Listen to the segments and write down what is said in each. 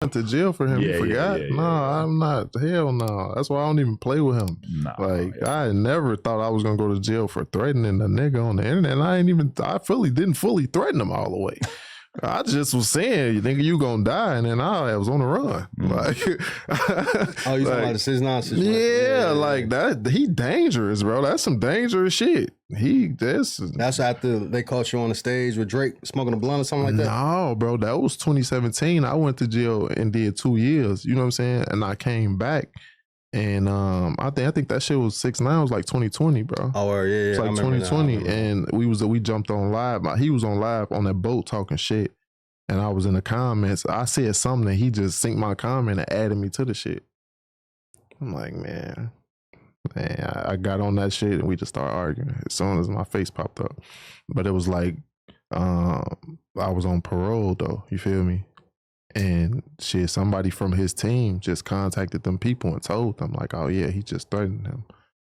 went to jail for him. You forgot? No, I'm not. Hell no. That's why I don't even play with him. No, I never thought I was gonna go to jail for threatening a nigga on the internet. And I didn't fully threaten him all the way. I just was saying, you think you gonna die, and then I was on the run. Like, you talking about the 6ix9ine situation? Yeah, like that. He dangerous, bro. That's some dangerous shit. That's after they caught you on the stage with Drake smoking a blunt or something like that. No, bro, that was 2017. I went to jail and did 2 years. You know what I'm saying? And I came back. And I think that shit was 6ix9ine was like 2020, bro. Oh yeah, it's like 2020, and we jumped on live. He was on live on that boat talking shit, and I was in the comments. I said something, and he just synced my comment and added me to the shit. I'm like, man, I got on that shit, and we just started arguing as soon as my face popped up. But it was like, I was on parole though. You feel me? And shit, somebody from his team just contacted them people and told them like, oh yeah, he just threatened him,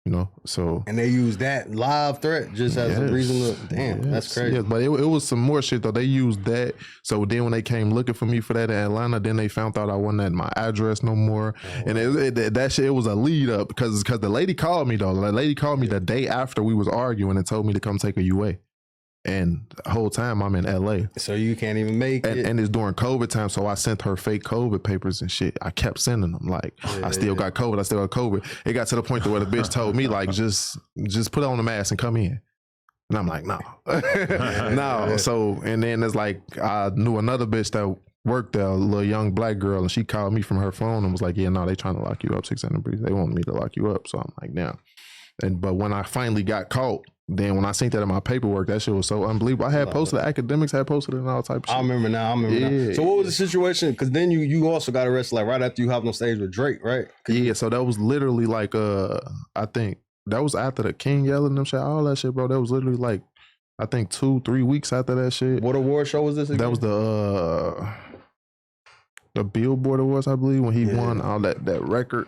you know. So and they used that live threat just as a reason to that's crazy. Yeah, but it was some more shit though. They used that. So then when they came looking for me for that in Atlanta, then they found out I wasn't at my address no more. And that shit, it was a lead up because the lady called me though. The lady called me the day after we was arguing and told me to come take a UA. And the whole time I'm in LA. So you can't even make it. And it's during COVID time, so I sent her fake COVID papers and shit. I kept sending them like, I still got COVID, I still got COVID. It got to the point where the bitch told me like, just put on the mask and come in. And I'm like, no. No. So, and then it's like, I knew another bitch that worked there, a little young black girl, and she called me from her phone and was like, yeah, no, they trying to lock you up, 600Breezy. They want me to lock you up. So I'm like, damn. But when I finally got caught, then when I seen that in my paperwork, that shit was so unbelievable. I had posted, academics had posted it and all type of shit. I remember now. So what was the situation? Because then you also got arrested like right after you hopped on stage with Drake, right? Yeah, so that was literally like, I think that was after the King yelling them shit, all that shit, bro. That was literally like, I think 2-3 weeks after that shit. What award show was this again? That was the Billboard Awards, I believe, when he won all that record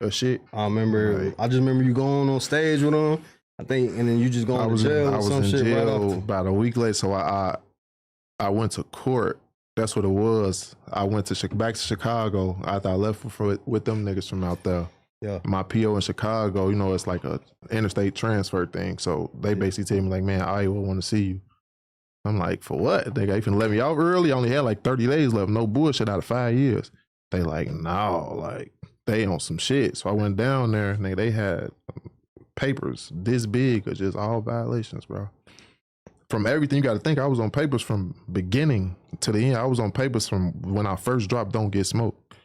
of shit. I remember, I just remember you going on stage with him. I think, and then you just going to jail or some shit. I was in jail about a week later, so I went to court. That's what it was. I went back to Chicago after I left with them niggas from out there. Yeah. My PO in Chicago, you know, it's like a interstate transfer thing. So they basically tell me like, man, Iowa want to see you. I'm like, for what? They finna let me out early. I only had like 30 days left. No bullshit out of 5 years. They like, no, like they on some shit. So I went down there and they had papers this big of just all violations, bro. From everything, you got to think, I was on papers from beginning to the end. I was on papers from when I first dropped Don't Get Smoked.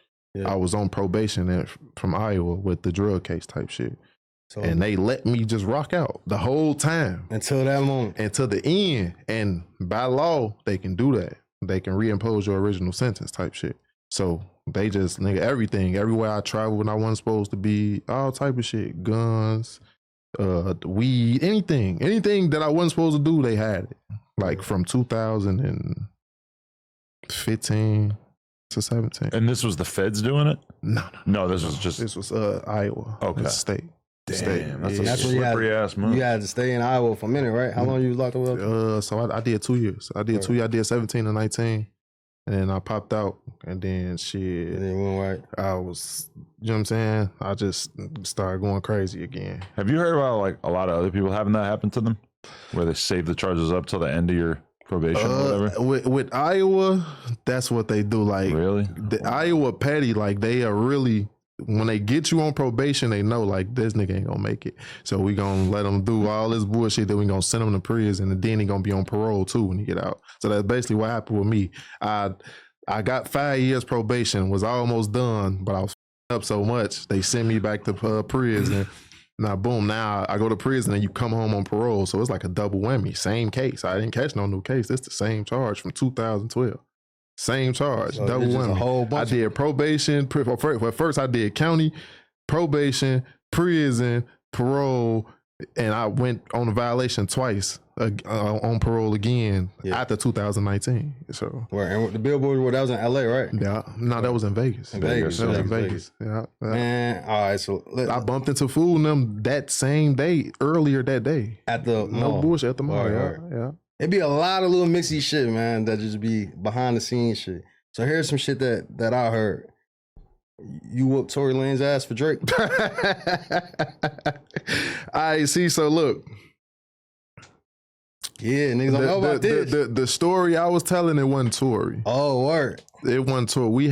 I was on probation from Iowa with the drug case type shit. So, and they let me just rock out the whole time. Until that moment. Until the end. And by law, they can do that. They can reimpose your original sentence type shit. So they just, nigga, everything. Everywhere I traveled when I wasn't supposed to be, all type of shit. Guns, weed, anything that I wasn't supposed to do, they had it. Like from 2015 to 17. And this was the feds doing it? No, this was Iowa. Okay. State. Damn, that's a slippery ass move. You had to stay in Iowa for a minute, right? How long you was locked up? So I did 2 years. I did 2 years. I did 17 and 19. And then I popped out, and then shit. And then went right. I was, you know what I'm saying? I just started going crazy again. Have you heard about like a lot of other people having that happen to them, where they save the charges up till the end of your probation or whatever? With Iowa, that's what they do. Like, really, the Iowa petty, like they are really. When they get you on probation, they know like this nigga ain't gonna make it. So we gonna let him do all this bullshit. Then we gonna send him to prison, and then he gonna be on parole too when he get out. So that's basically what happened with me. I got 5 years probation, was almost done, but I was up so much they sent me back to prison. Now boom, now I go to prison and you come home on parole. So it's like a double whammy. Same case. I didn't catch no new case. It's the same charge from 2012. Same charge, so double whammy. A whole bunch I did probation. First I did county, probation, prison, parole, and I went on a violation twice on parole again after 2019. So and the Billboard, that was in LA, right? Yeah, no, that was in Vegas. In Vegas, that was in Vegas. Yeah. Man, all right. So I bumped into Fool and them that same day, earlier that day at the mall. No bullshit at the mall. Right. Yeah. It be a lot of little mixy shit, man, that just be behind the scenes shit. So here's some shit that I heard. You whooped Tory Lanez ass for Drake. I see. So look. Yeah, niggas don't know about this. The story I was telling, it wasn't Tory. Oh, word. It wasn't Tory.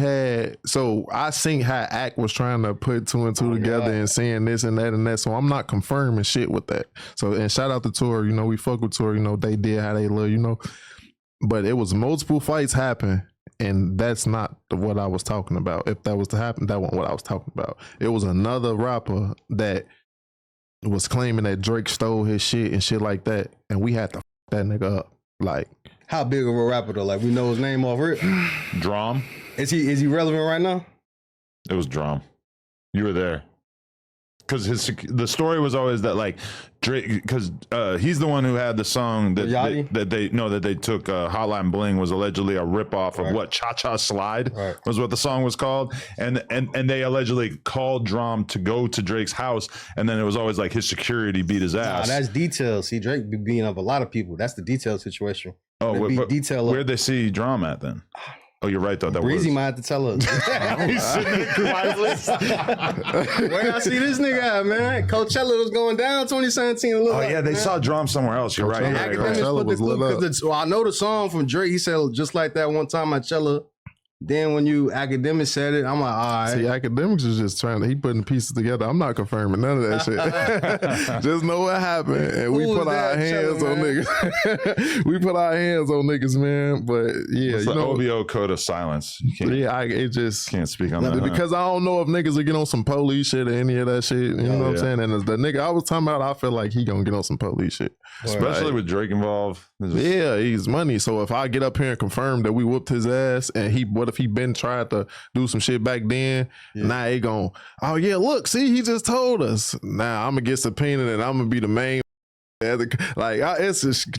I seen how Act was trying to put two and two together and saying this and that and that. So I'm not confirming shit with that. So, and shout out to Tory, we fuck with Tory, they did how they love, But it was multiple fights happen. And that's not what I was talking about. If that was to happen, that wasn't what I was talking about. It was another rapper that was claiming that Drake stole his shit and shit like that. And we had to that nigga up. Like, how big of a rapper though? Like, we know his name off rip. Drum. Is he relevant right now? It was Drum. You were there. Because the story was always that like Drake, because he's the one who had the song that they took Hotline Bling was allegedly a ripoff of what Cha Cha Slide was what the song was called, and they allegedly called Drum to go to Drake's house, and then it was always like his security beat his ass. Nah, that's details. See, Drake be beating up a lot of people. That's the detail situation. Oh, where'd they see Drum at then? Oh, you're right though. That Breezy might have to tell us. He's sitting there quietly. Where I see this nigga at, man? Coachella was going down 2017. Oh yeah, they saw Drum somewhere else. You're right. Coachella was lit up. I know the song from Drake. He said just like that one time at Coachella. Then when you Academics said it, I'm like, all right. See, Academics is just he putting pieces together. I'm not confirming none of that shit. Just know what happened, and we put our hands on niggas. We put our hands on niggas, man. But yeah, it's the OVO code of silence. It just can't speak on that because I don't know if niggas will get on some police shit or any of that shit. You know what I'm saying? And the nigga I was talking about, I feel like he gonna get on some police shit, especially with Drake involved. Yeah, he's money. So if I get up here and confirm that we whooped his ass, and what if he been tried to do some shit back then? Now he gon', oh yeah, look, see, he just told us. Now I'm gonna get subpoenaed and I'm gonna be the main. Like, it's just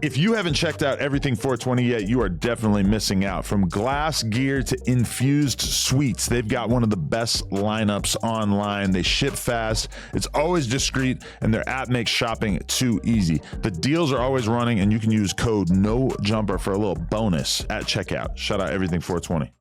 If you haven't checked out Everything 420 yet, you are definitely missing out. From glass gear to infused sweets, they've got one of the best lineups online. They ship fast, it's always discreet, and their app makes shopping too easy. The deals are always running, and you can use code NOJUMPER for a little bonus at checkout. Shout out Everything 420.